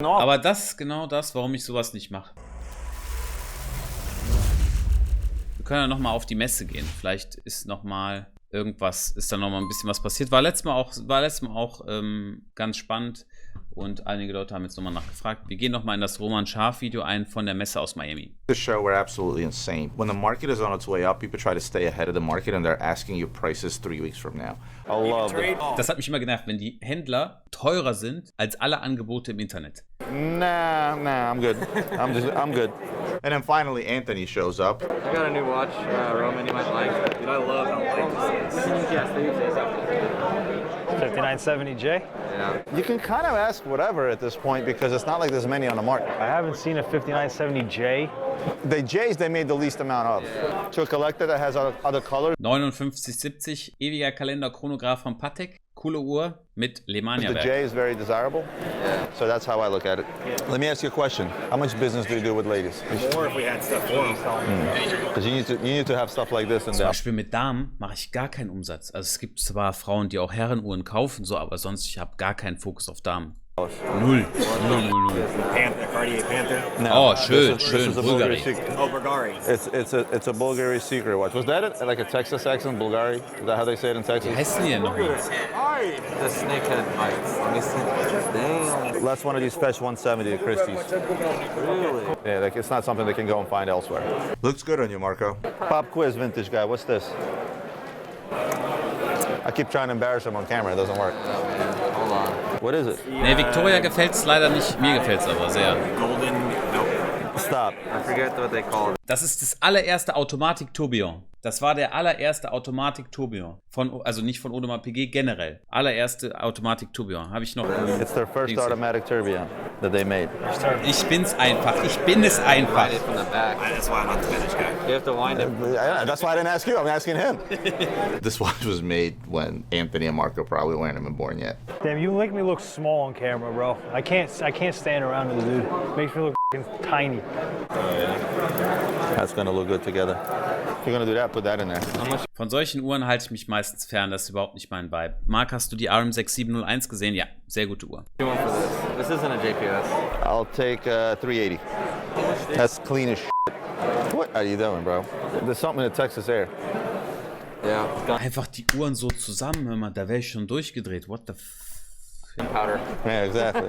Aber das ist genau das, warum ich sowas nicht mache. Wir können ja nochmal auf die Messe gehen. Vielleicht ist nochmal irgendwas, ist da nochmal ein bisschen was passiert. War letztes Mal auch ganz spannend. Und einige Leute haben jetzt nochmal nachgefragt. Wir gehen nochmal in das Roman Scharf-Video ein von der Messe aus Miami. The show were absolutely insane. When the market is on its way up, people try to stay ahead of the market and they're asking you prices 3 weeks from now. I love it. Das hat mich immer genervt, wenn die Händler teurer sind als alle Angebote im Internet. Nah, I'm good. I'm good. And then finally, Anthony shows up. I got a new watch, Roman, you might like. Dude, I love how light this is. Yes, they use this. 5970J? Yeah. You can kind of ask whatever at this point because it's not like there's many on the market. I haven't seen a 5970J. The J's they made the least amount of. Yeah. To a collector that has other colors. 5970, ewiger Kalender, Chronograph von Patek. Coole Uhr mit Lemania-Werk. The J is very desirable. Yeah. So that's how I look at it. Let me ask you a question. How much business do you do with ladies? More if we had stuff for them. Because you need to have stuff like this in Zum there. Beispiel mit Damen mache ich gar keinen Umsatz. Also es gibt zwar Frauen, die auch Herrenuhren kaufen, so, aber sonst ich habe gar keinen Fokus auf Damen. Null. Panther, Cartier Panther. Oh, schön, This schön, is a Bulgari. secret. Oh, Bulgari. It's a Bulgari secret watch. Was that it? Like a Texas accent, Bulgari? Is that how they say it in Texas? Wie heißen die denn nochmal? The snakehead bites. Let me see. Damn. That's one of these Fetch 170 at Christie's. Really? Yeah, like it's not something they can go and find elsewhere. Looks good on you, Marco. Pop quiz vintage guy, what's this? I keep trying to embarrass him on camera, it doesn't work. Hold on. What is it? Ne, Victoria gefällt es leider nicht. Mir gefällt es aber sehr. Golden. Nope. Stop. I forget what they call it. Das ist das allererste Automatik-Tourbillon. Das war der allererste Automatik-Tourbillon. Also nicht von Audemars Piguet, generell. Allererste Automatik-Tourbillon. Habe ich noch. It's their first automatic tourbillon that they made. Ich bin's einfach. Ich bin es einfach. Wind it from the back. That's why I'm not the finish guy. You have to wind it. Yeah, that's why I didn't ask you, I'm asking him. This watch was made when Anthony and Marco probably weren't even born yet. Damn, you make me look small on camera, bro. I can't stand around this dude. Makes me look tiny. That's gonna look good together. If you're gonna do that, put that in there. Von solchen Uhren halte ich mich meistens fern. Das ist überhaupt nicht mein Vibe. Marc, hast du die RM6701 gesehen? Ja, sehr gute Uhr. You want for this? This isn't a JPS. I'll take 380. That's clean as shit. What are you doing, bro? There's something in the Texas air. Yeah. Gun Einfach die Uhren so zusammen, hör mal, da wäre ich schon durchgedreht. What the f... powder. Yeah, exactly.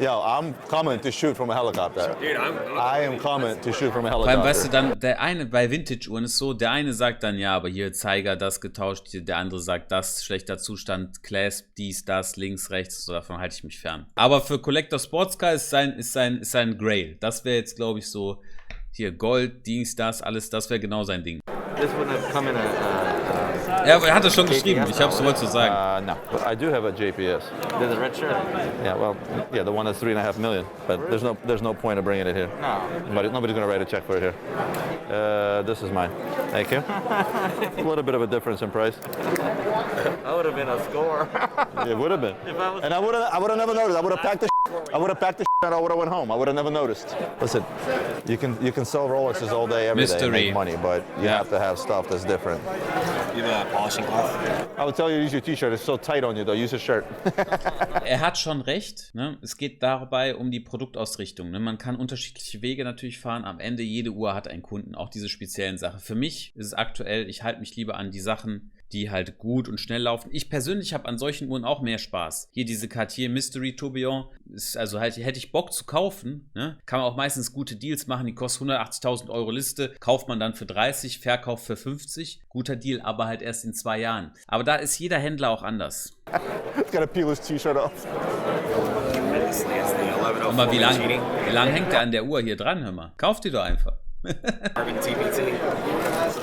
Yo, I'm coming to shoot from a helicopter. Dude, I am coming to shoot from a Vor allem, weißt du, helicopter. dann, der eine bei Vintage-Uhren ist so, der eine sagt dann, ja, aber hier Zeiger, das getauscht, der andere sagt, das, schlechter Zustand, Clasp, dies, das, links, rechts, so, davon halte ich mich fern. Aber für Collector Sportscar ist sein Grail. Das wäre jetzt, glaube ich, so, hier Gold, Dings, das, alles, das wäre genau sein Ding. This wouldn't have come in a. Ja, aber er hat es schon geschrieben, ich habe es wollte zu sagen. No, but I do have a JPS. There's a red shirt. Yeah, well, yeah, the one that's 3.5 million. But there's no point of bringing it here. No. Nobody's gonna write a check for it here. This is mine. Thank you. A little bit of a difference in price. That would have been a score. It would have been. If I was- And I would have never noticed. I would have packed the and I would have went home. I would have never noticed. Listen, you can sell Rolexes all day, every day, and Mystery. make money, but you have to have stuff that's different. You have a polishing cloth? I would tell you to use your T-shirt. It's so tight on you, though. Use a shirt. Er hat schon recht, ne? Es geht dabei um die Produktausrichtung. Ne? Man kann unterschiedliche Wege natürlich fahren. Am Ende, jede Uhr hat einen Kunden, auch diese speziellen Sachen. Für mich ist es aktuell, ich halte mich lieber an die Sachen, die halt gut und schnell laufen. Ich persönlich habe an solchen Uhren auch mehr Spaß. Hier diese Cartier Mystery Tourbillon, ist also halt, hätte ich Bock zu kaufen, ne? Kann man auch meistens gute Deals machen, die kosten 180.000 Euro Liste, kauft man dann für 30, verkauft für 50. Guter Deal, aber halt erst in 2 Jahren. Aber da ist jeder Händler auch anders. He's got to peel his T-shirt off. Guck mal, wie lang hängt der an der Uhr hier dran, hör mal. Kauft die doch einfach. Carbon TPT.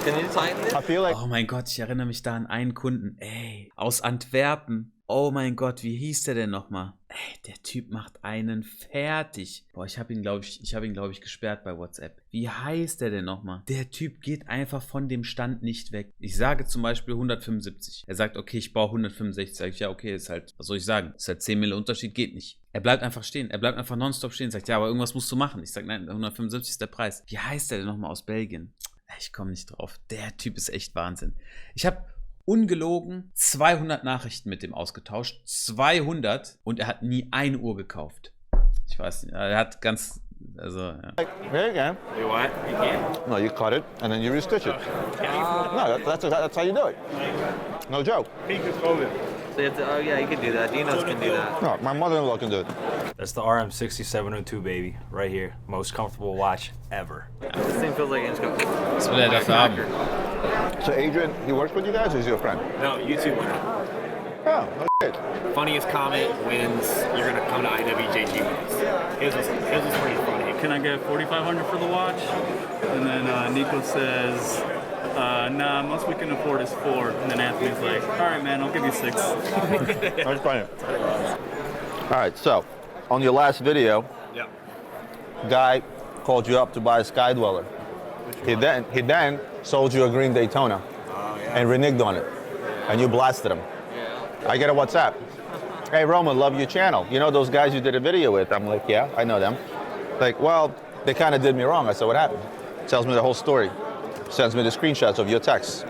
Can you tighten it? I feel like Oh mein Gott, ich erinnere mich da an einen Kunden. Ey, aus Antwerpen. Oh mein Gott, wie hieß der denn nochmal? Ey, der Typ macht einen fertig. Boah, ich habe ihn, glaube ich, gesperrt bei WhatsApp. Wie heißt der denn nochmal? Der Typ geht einfach von dem Stand nicht weg. Ich sage zum Beispiel 175. Er sagt, okay, ich brauche 165. Sag ich, ja, okay, ist halt, was soll ich sagen? Ist halt 10 Mille Unterschied, geht nicht. Er bleibt einfach stehen. Er bleibt einfach nonstop stehen. Sagt, ja, aber irgendwas musst du machen. Ich sage, nein, 175 ist der Preis. Wie heißt der denn nochmal aus Belgien? Ich komme nicht drauf. Der Typ ist echt Wahnsinn. Ich habe ungelogen 200 Nachrichten mit dem ausgetauscht. 200. Und er hat nie eine Uhr gekauft. Ich weiß nicht. Er hat ganz, also, ja. Here you go. You what? You can't? No, you cut it and then you restitch it. No, that's how you do it. No joke. So you have to, oh yeah, you can do that. Dinos can do that. No, my mother-in-law can do it. That's the RM6702, baby, right here. Most comfortable watch ever. This thing feels like it's going. Was will er dafür haben? So Adrian, he works with you guys or is he your friend? No, YouTube winner. Oh, no shit. Funniest comment wins. You're gonna come to IWJG with us. His was pretty funny. Can I get 4,500 for the watch? And then Nico says, nah, most we can afford is 4. And then Anthony's like, all right, man, I'll give you 6. That's funny. All right, so on your last video, Yeah. guy called you up to buy a Sky Dweller. He then sold you a green Daytona and reneged on it, and you blasted him. I get a WhatsApp. Hey Roman, love your channel. You know those guys you did a video with? I'm like, yeah, I know them. Like, well, they kind of did me wrong. I said, what happened? Tells me the whole story. Sends me the screenshots of your texts.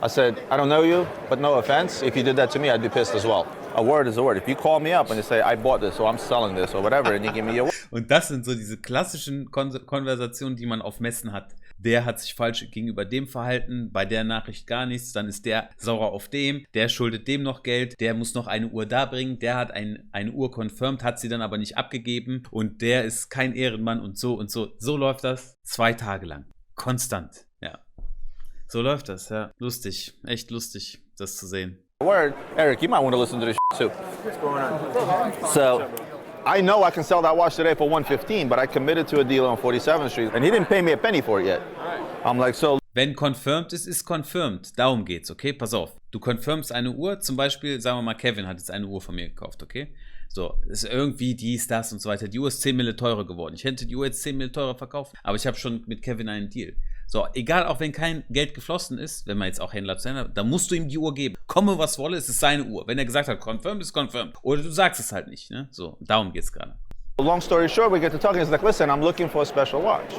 I said, I don't know you, but no offense. If you did that to me, I'd be pissed as well. A word is a word. If you call me up and you say, I bought this or I'm selling this or whatever, and you give me your word. Und das sind so diese klassischen Konversationen, die man auf Messen hat. Der hat sich falsch gegenüber dem verhalten, bei der Nachricht gar nichts, dann ist der sauer auf dem, der schuldet dem noch Geld, der muss noch eine Uhr da bringen, der hat eine Uhr confirmed, hat sie dann aber nicht abgegeben und der ist kein Ehrenmann und so und so. So läuft das 2 Tage lang. Konstant, ja. So läuft das, ja. Lustig, echt lustig, das zu sehen. Word, Eric, you might want to listen to this too. What's going on? So, I know I can sell that watch today for $115, but I committed to a deal on 47th Street, and he didn't pay me a penny for it yet. I'm like, so. Wenn confirmed ist, ist confirmed. Darum geht's, okay? Pass auf. Du confirmst eine Uhr, zum Beispiel, sagen wir mal, Kevin hat jetzt eine Uhr von mir gekauft, okay? So, ist irgendwie dies, das und so weiter. Die Uhr ist 10 Mille teurer geworden. Ich hätte die Uhr jetzt 10 Mille teurer verkauft, aber ich habe schon mit Kevin einen Deal. So, egal, auch wenn kein Geld geflossen ist, wenn man jetzt auch Händler zu Händler, dann musst du ihm die Uhr geben. Komme, was wolle, es ist seine Uhr. Wenn er gesagt hat, confirmed, ist confirmed. Oder du sagst es halt nicht, ne? So, darum geht's gerade. Long story short, we get to talking. He's like, listen, I'm looking for a special watch.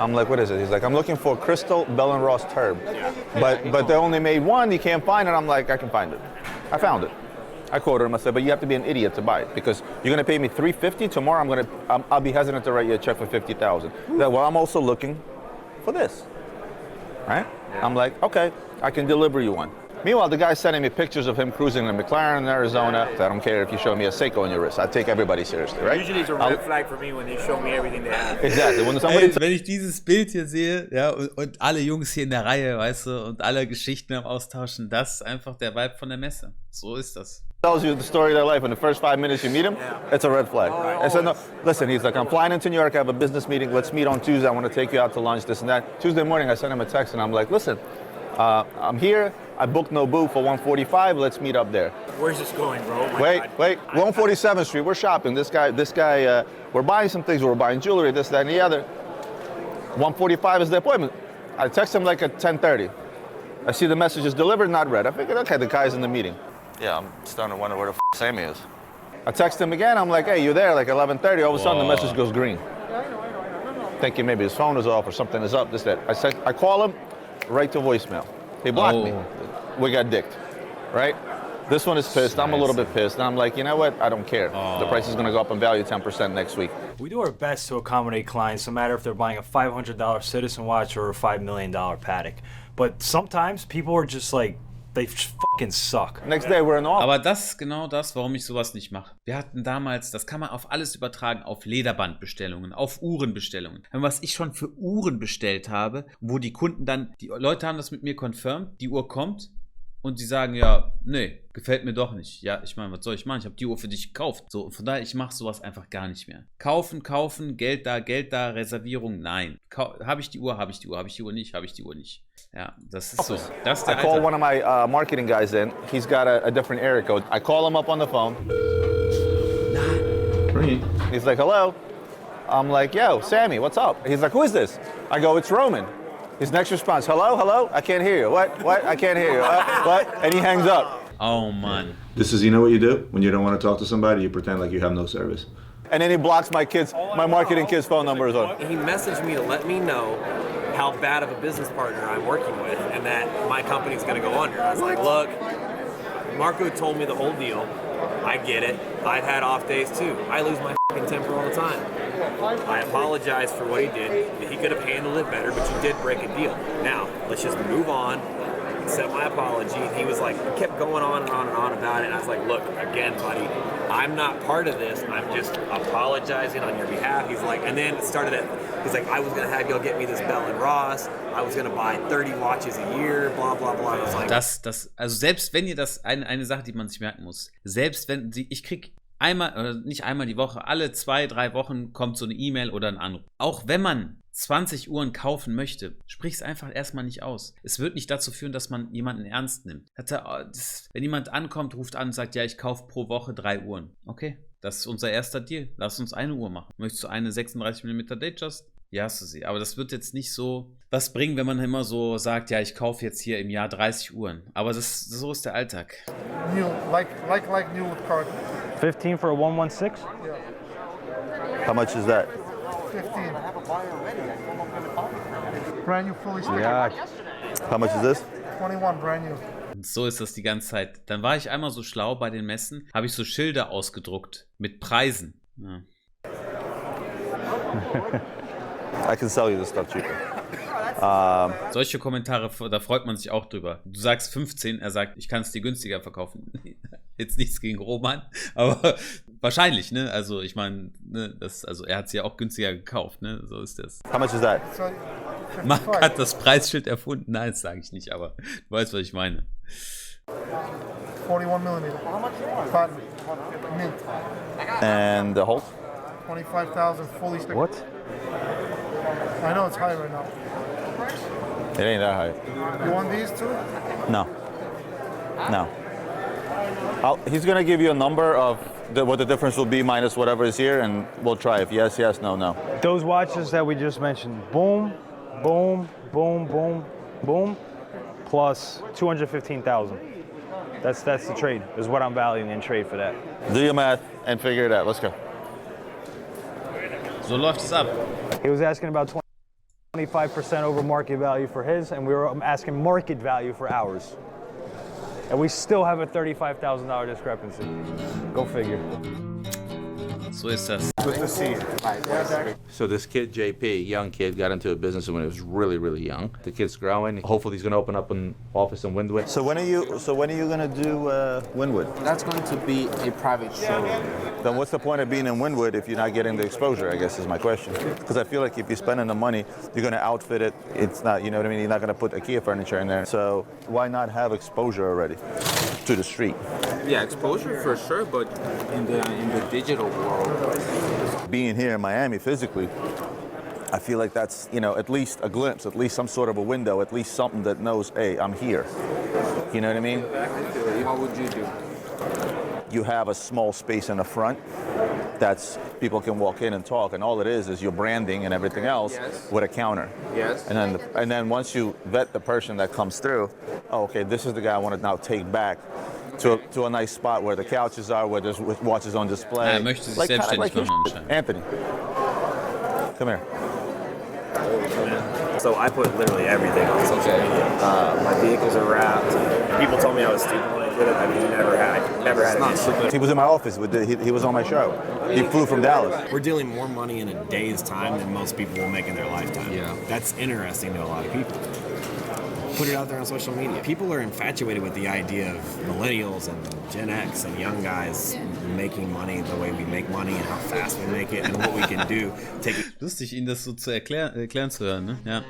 I'm like, what is it? He's like, I'm looking for a Crystal Bell & Ross Turb. But they only made one, you can't find it. I'm like, I can find it. I found it. I quoted him, I said, but you have to be an idiot to buy it because you're gonna pay me $350 tomorrow. I'll be hesitant to write you a check for $50,000. Well, I'm also looking for this. Right? Yeah. I'm like, okay, I can deliver you one. Meanwhile, the guy's sending me pictures of him cruising in a McLaren in Arizona. I don't care if you show me a Seiko on your wrist. I take everybody seriously, right? Usually it's a red flag for me when they show me everything they have. Exactly. When somebody Ey, wenn ich dieses Bild hier sehe, ja, und alle Jungs hier in der Reihe, weißt du, und alle Geschichten am Austauschen, das ist einfach der Vibe von der Messe. So ist das. tells you the story of their life in the first 5 minutes you meet him, it's a red flag. I said, no, listen, he's like, I'm flying into New York, I have a business meeting, let's meet on Tuesday, I want to take you out to lunch, this and that. Tuesday morning, I sent him a text and I'm like, listen, I'm here, I booked Nobu for 145, let's meet up there. Where's this going, bro? Wait, 147th Street, we're shopping. This guy, we're buying some things, we're buying jewelry, this, that, and the other. 145 is the appointment. I text him like at 10:30. I see the message is delivered, not read. I figured, okay, the guy's in the meeting. Yeah, I'm starting to wonder where the Sammy is. I text him again, I'm like, hey, you there? Like 11:30, all of a sudden the message goes green. Thinking maybe his phone is off or something is up, this, that. I call him, right to voicemail. He blocked me. We got dicked, right? This one is pissed, I'm a little bit pissed. And I'm like, you know what, I don't care. The price is gonna go up in value 10% next week. We do our best to accommodate clients, no matter if they're buying a $500 Citizen watch or a $5 million Patek. But sometimes people are just like, they fucking suck. Next day we're in the office. Aber das ist genau das, warum ich sowas nicht mache. Wir hatten damals, das kann man auf alles übertragen, auf Lederbandbestellungen, auf Uhrenbestellungen. Was ich schon für Uhren bestellt habe, wo die Kunden dann, die Leute haben das mit mir confirmed, die Uhr kommt und die sagen, ja, nee, gefällt mir doch nicht. Ja, ich meine, was soll ich machen? Ich habe die Uhr für dich gekauft. So, von daher, ich mache sowas einfach gar nicht mehr. Kaufen, Geld da, Reservierung, nein. Habe ich die Uhr, habe ich die Uhr, habe ich die Uhr nicht, habe ich die Uhr nicht. Ja, das ist so. Das ist der I call one of my marketing guys in. He's got a different area code. I call him up on the phone. He's like, hello. I'm like, yo, Sammy, what's up? He's like, who is this? I go, it's Roman. His next response, hello? I can't hear you. What? I can't hear you. What? And he hangs up. Oh, man. This is, you know what you do? When you don't want to talk to somebody, you pretend like you have no service. And then he blocks my marketing kid's phone number as well. He messaged me to let me know how bad of a business partner I'm working with and that my company's gonna go under. I was like, look, Marco told me the whole deal. I get it. I've had off days too. I lose my fucking temper all the time. I apologize for what he did. He could have handled it better, but you did break a deal. Now, let's just move on. Accept my apology. And he was like, he kept going on and on and on about it. And I was like, look, again, buddy, I'm not part of this. I'm just apologizing on your behalf. He's like, and then it started at, he's like, I was going to have y'all get me this Bell & Ross. I was going to buy 30 watches a year, blah, blah, blah. I was like, Also selbst wenn ihr das, eine Sache, die man sich merken muss, selbst wenn ich krieg einmal, oder nicht einmal die Woche, alle 2-3 Wochen kommt so eine E-Mail oder ein Anruf. Auch wenn man 20 Uhren kaufen möchte, sprich es einfach erstmal nicht aus. Es wird nicht dazu führen, dass man jemanden ernst nimmt. Wenn jemand ankommt, ruft an und sagt, ja, ich kaufe pro Woche 3 Uhren. Okay, das ist unser erster Deal. Lass uns eine Uhr machen. Möchtest du eine 36mm Datejust? Ja, hast du sie. Aber das wird jetzt nicht so was bringen, wenn man immer so sagt, ja, ich kaufe jetzt hier im Jahr 30 Uhren. Aber so ist der Alltag. New, like new with card. 15 for a 116? How much is that? 15. Brand new, fully sticker. Yeah. How much is this? 21, brand new. Und so ist das die ganze Zeit. Dann war ich einmal so schlau bei den Messen, habe ich so Schilder ausgedruckt mit Preisen. Ja. I can sell you this stuff cheaper. Solche Kommentare, da freut man sich auch drüber. Du sagst 15, er sagt, ich kann es dir günstiger verkaufen. Jetzt nichts gegen Roman, aber wahrscheinlich, ne? Also ich meine, ne, also er hat es ja auch günstiger gekauft, ne? So ist das. How much is that? So, Marc 55. hat das Preisschild erfunden. Nein, das sage ich nicht, aber du weißt, was ich meine. 41mm. Platinum. Mint. And the Hulk? 25,000, fully sticker. What? I know it's high right now. It ain't that high. You want these too? No. No. He's gonna give you a number of what the difference will be minus whatever is here, and we'll try. If yes, yes, no, no. Those watches that we just mentioned, boom, boom, boom, boom, boom, plus 215,000. That's the trade, is what I'm valuing in trade for that. Do your math and figure it out. Let's go. So läuft es ab. He was asking about 25% over market value for his, and we were asking market value for ours. And we still have a $35,000 discrepancy. Go figure. So ist das. Good to see you. So this kid, JP, young kid, got into a business when he was really, really young. The kid's growing. Hopefully he's gonna open up an office in Wynwood. So when are you gonna do Wynwood? That's going to be a private showroom. Then what's the point of being in Wynwood if you're not getting the exposure, I guess is my question. Because I feel like if you're spending the money, you're gonna outfit it. It's not, you know what I mean? You're not gonna put IKEA furniture in there. So why not have exposure already to the street? Yeah, exposure for sure, but in the digital world. Being here in Miami physically, I feel like that's, you know, at least a glimpse, at least some sort of a window, at least something that knows, hey, I'm here. You know what I mean? What would you do? You have a small space in the front that's people can walk in and talk, and all it is your branding and everything else. Yes. With a counter. Yes. And then once you vet the person that comes through, oh, okay, this is the guy I want to now take back to a nice spot where the couches are, where there's watches on display. Er möchte sich selbstständig machen anscheinend. Anthony, come here. So I put literally everything on social media. My vehicles are wrapped. People told me I was stupid when I did it. I mean, never had an issue. He was in my office. He was on my show. He flew from Dallas. We're dealing more money in a day's time than most people will make in their lifetime. Yeah. That's interesting to a lot of people. Put it out there on social media. People are infatuated with the idea of millennials and Gen X and young guys making money the way we make money and how fast we make it and what we can do. Lustig, ihn das so zu erklären zu hören, ne? Ja.